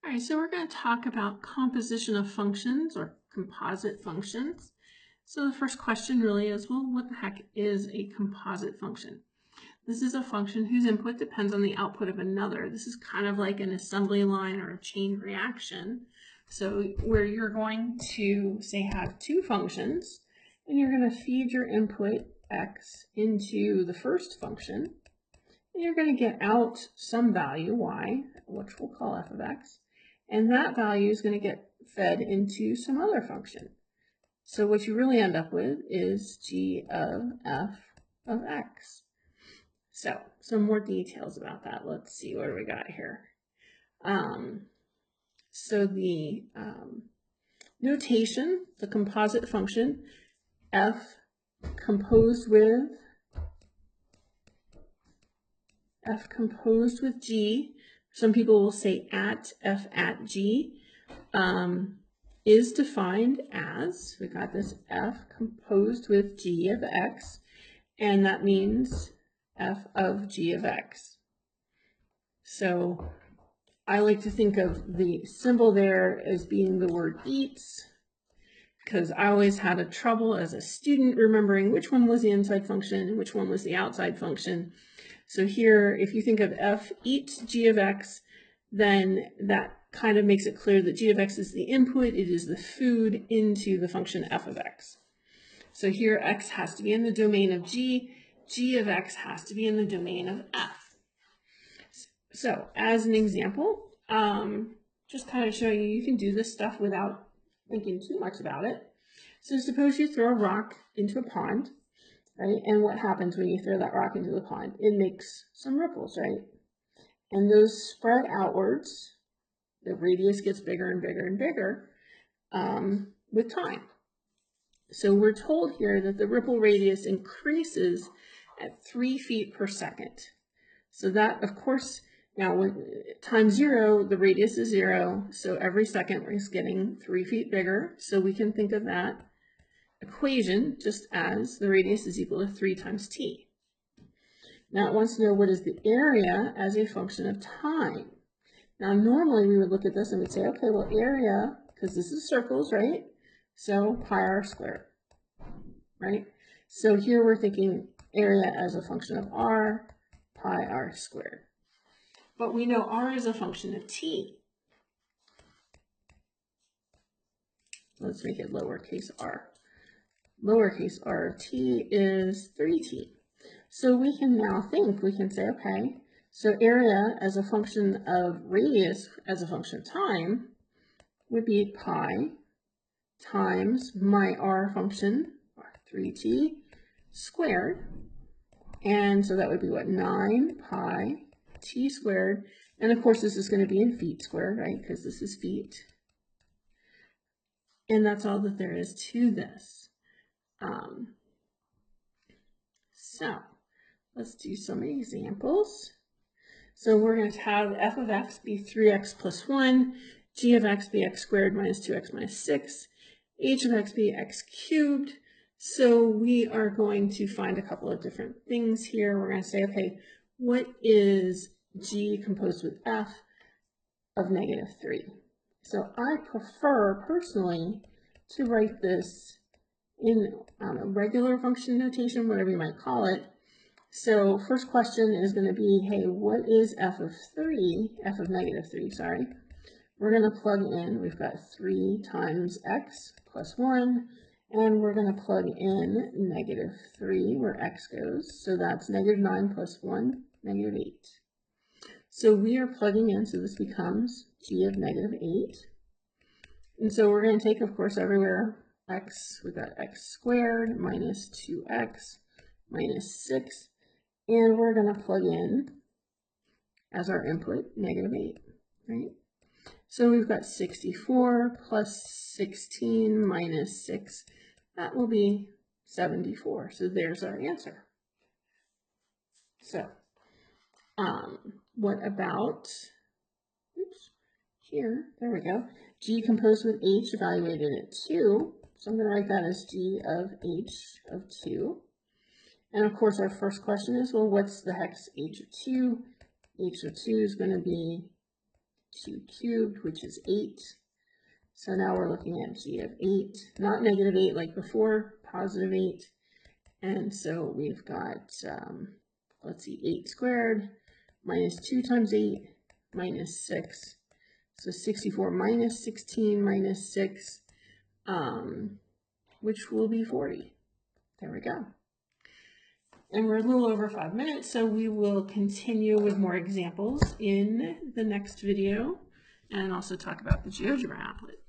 All right, so we're going to talk about composition of functions or composite functions. So the first question really is, well, what the heck is a composite function? This is a function whose input depends on the output of another. This is kind of like an assembly line or a chain reaction. So where you're going to, say, have two functions, and you're going to feed your input x into the first function, and you're going to get out some value, y, which we'll call f of x, and that value is going to get fed into some other function. So what you really end up with is g of f of x. So some more details about that. Let's see, what do we got here? So the notation, the composite function, f composed with g, some people will say at f at g, is defined as, we got this f composed with g of x, and that means f of g of x. So I like to think of the symbol there as being the word eats, because I always had a trouble as a student remembering which one was the inside function and which one was the outside function. So here, if you think of f eats g of x, then that kind of makes it clear that g of x is the input, it is the food into the function f of x. So here x has to be in the domain of g of x has to be in the domain of f. So as an example, just kind of showing you can do this stuff without thinking too much about it. So suppose you throw a rock into a pond, right? And what happens when you throw that rock into the pond? It makes some ripples, right? And those spread outwards. The radius gets bigger and bigger and bigger with time. So we're told here that the ripple radius increases at 3 feet per second. So that, of course, now when times 0, the radius is 0. So every second is getting 3 feet bigger. So we can think of that equation just as the radius is equal to 3 times t. Now it wants to know what is the area as a function of time. Now normally we would look at this and we'd say, okay, well area, because this is circles, right? So pi r squared, right? So here we're thinking area as a function of r, pi r squared. But we know r is a function of t. Let's make it lowercase r. Lowercase r, t is 3t. So we can now think, we can say, okay, so area as a function of radius as a function of time would be pi times my r function, 3t squared. And so that would be what, 9 pi t squared. And of course this is going to be in feet squared, right? Because this is feet. And that's all that there is to this. So let's do some examples. So we're going to have f of x be 3x plus 1, g of x be x squared minus 2x minus 6, h of x be x cubed. So we are going to find a couple of different things here. We're going to say, okay, what is g composed with f of negative 3? So I prefer personally to write this in regular function notation, whatever you might call it. So first question is going to be, hey, what is f of negative 3, sorry. We're going to plug in, we've got 3 times x plus 1, and we're going to plug in negative 3 where x goes. So that's negative 9 plus 1, negative 8. So we are plugging in, so this becomes g of negative 8. And so we're going to take, of course, everywhere x, we've got x squared minus 2x minus 6. And we're going to plug in, as our input, negative 8, right? So we've got 64 plus 16 minus 6. That will be 74. So there's our answer. So what about, oops, here, there we go. G composed with h evaluated at 2. So I'm going to write that as g of h of 2. And of course, our first question is, well, what's the hex h of 2? H of 2 is going to be 2 cubed, which is 8. So now we're looking at g of 8, not negative 8 like before, positive 8. And so we've got, let's see, 8 squared minus 2 times 8 minus 6. So 64 minus 16 minus 6, which will be 40. There we go. And we're a little over 5 minutes, so we will continue with more examples in the next video and also talk about the GeoGebra applet.